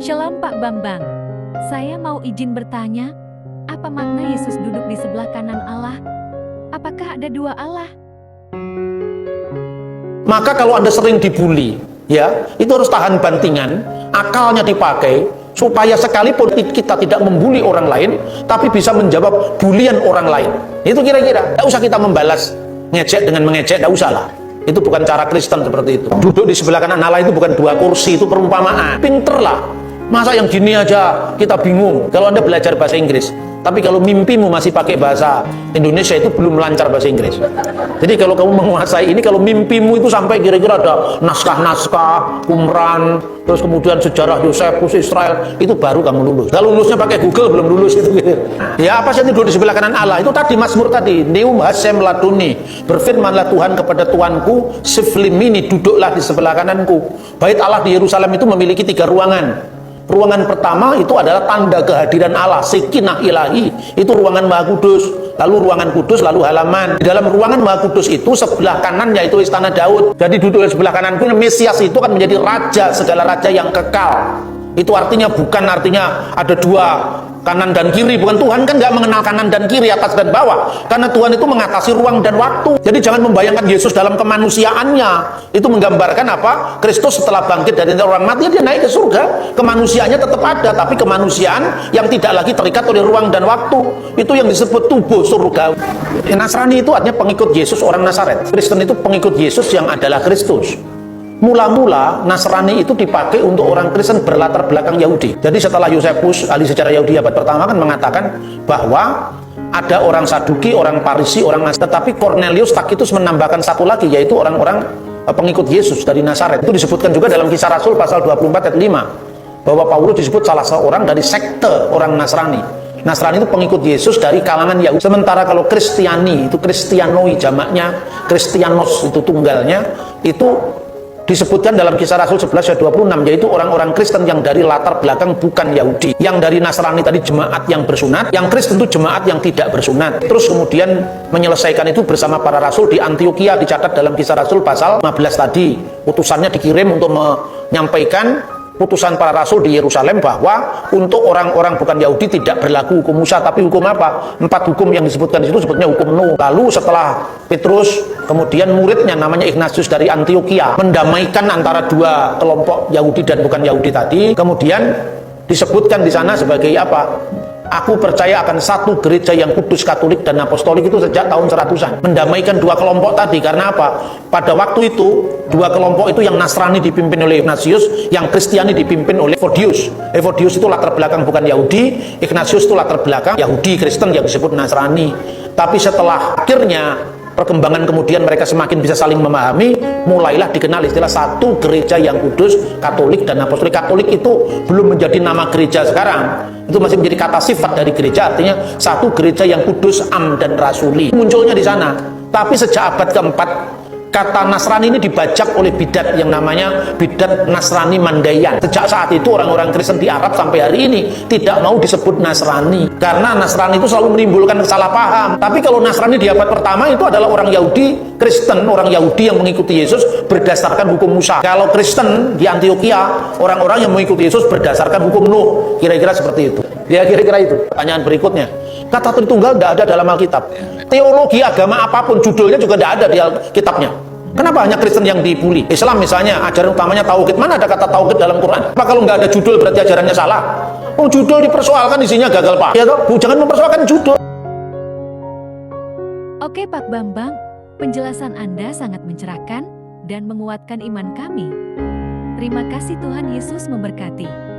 Shalom Pak Bambang, saya mau izin bertanya, apa makna Yesus duduk di sebelah kanan Allah? Apakah ada dua Allah? Maka kalau Anda sering dibully, ya, itu harus tahan bantingan, akalnya dipakai, supaya sekalipun kita tidak membuli orang lain, tapi bisa menjawab bulian orang lain. Itu kira-kira, tidak usah kita membalas ngejek dengan mengejek, tidak usah lah. Itu bukan cara Kristen seperti itu. Duduk di sebelah kanan Allah itu bukan dua kursi, itu perumpamaan. Pinter lah. Masa yang gini aja kita bingung. Kalau Anda belajar bahasa Inggris, tapi kalau mimpimu masih pakai bahasa Indonesia, itu belum lancar bahasa Inggris. Jadi kalau kamu menguasai ini, kalau mimpimu itu sampai kira-kira ada naskah-naskah, Qumran, terus kemudian sejarah Yosefus Israel, itu baru kamu lulus. Kalau lulusnya pakai Google belum lulus itu. Ya apa sih duduk di sebelah kanan Allah? Itu tadi Mazmur tadi, Neum Hasem Laduni, berfirmanlah Tuhan kepada Tuanku, Siflimini, duduklah di sebelah kananku. Bait Allah di Yerusalem itu memiliki 3 ruangan. Ruangan pertama itu adalah tanda kehadiran Allah, Sekinah Ilahi, itu ruangan Maha Kudus. Lalu ruangan kudus, lalu halaman. Di dalam ruangan Maha Kudus itu sebelah kanan yaitu istana Daud. Jadi duduk di sebelah kananku, Mesias itu akan menjadi raja, segala raja yang kekal. Itu artinya bukan artinya ada 2 kanan dan kiri, bukan. Tuhan kan nggak mengenal kanan dan kiri, atas dan bawah, karena Tuhan itu mengatasi ruang dan waktu. Jadi jangan membayangkan Yesus dalam kemanusiaannya. Itu menggambarkan apa? Kristus setelah bangkit dari orang mati, dia naik ke surga. Kemanusiaannya tetap ada, tapi kemanusiaan yang tidak lagi terikat oleh ruang dan waktu. Itu yang disebut tubuh surga. Nasrani itu artinya pengikut Yesus, orang Nazaret. Kristen itu pengikut Yesus yang adalah Kristus. Mula-mula Nasrani itu dipakai untuk orang Kristen berlatar belakang Yahudi. Jadi setelah Yosefus, ahli sejarah Yahudi abad pertama, kan mengatakan bahwa ada orang Saduki, orang Parisi, orang Nasrani. Tetapi Cornelius Tacitus menambahkan satu lagi, yaitu orang-orang pengikut Yesus dari Nazaret. Itu disebutkan juga dalam Kisah Rasul pasal 24 ayat 5, bahwa Paulus disebut salah seorang dari sekte orang Nasrani. Nasrani itu pengikut Yesus dari kalangan Yahudi. Sementara kalau Kristiani, itu Kristianoi jamaknya, Kristianos itu tunggalnya, itu disebutkan dalam Kisah Rasul 11 ayat 26, yaitu orang-orang Kristen yang dari latar belakang bukan Yahudi. Yang dari Nasrani tadi jemaat yang bersunat, yang Kristen itu jemaat yang tidak bersunat. Terus kemudian menyelesaikan itu bersama para rasul di Antioquia, dicatat dalam Kisah Rasul pasal 15 tadi. Utusannya dikirim untuk menyampaikan putusan para rasul di Yerusalem bahwa untuk orang-orang bukan Yahudi tidak berlaku hukum Musa, tapi hukum apa? 4 hukum yang disebutkan di situ sebutnya hukum Nuh. Lalu setelah Petrus, kemudian muridnya namanya Ignatius dari Antioquia mendamaikan antara 2 kelompok Yahudi dan bukan Yahudi tadi. Kemudian disebutkan di sana sebagai apa? Aku percaya akan satu gereja yang kudus, katolik, dan apostolik, itu sejak tahun 100-an. Mendamaikan 2 kelompok tadi, karena apa? Pada waktu itu, 2 kelompok itu, yang Nasrani dipimpin oleh Ignatius, yang Kristiani dipimpin oleh Evodius. Evodius itu latar belakang bukan Yahudi, Ignatius itu latar belakang Yahudi, Kristen yang disebut Nasrani. Tapi setelah akhirnya perkembangan kemudian mereka semakin bisa saling memahami, mulailah dikenal istilah satu gereja yang kudus, katolik, dan apostolik. Katolik itu belum menjadi nama gereja sekarang, itu masih menjadi kata sifat dari gereja, artinya satu gereja yang kudus, am, dan rasuli. Munculnya di sana. Tapi sejak abad keempat, kata Nasrani ini dibajak oleh bidat yang namanya bidat Nasrani Mandayan. Sejak saat itu orang-orang Kristen di Arab sampai hari ini tidak mau disebut Nasrani, karena Nasrani itu selalu menimbulkan salah paham. Tapi kalau Nasrani di abad pertama itu adalah orang Yahudi Kristen, orang Yahudi yang mengikuti Yesus berdasarkan hukum Musa. Kalau Kristen di Antioquia, orang-orang yang mengikuti Yesus berdasarkan hukum Nuh. Kira-kira seperti itu. Ya, kira-kira itu. Pertanyaan berikutnya, kata Tritunggal tidak ada dalam Alkitab. Teologi agama apapun judulnya juga tidak ada di Alkitabnya. Kenapa hanya Kristen yang dibully? Islam misalnya, ajaran utamanya tauhid. Mana ada kata tauhid dalam Quran? Apa kalau nggak ada judul berarti ajarannya salah? Oh, judul dipersoalkan, isinya gagal pak. Ya toh, jangan mempersoalkan judul. Oke Pak Bambang, penjelasan Anda sangat mencerahkan dan menguatkan iman kami. Terima kasih, Tuhan Yesus memberkati.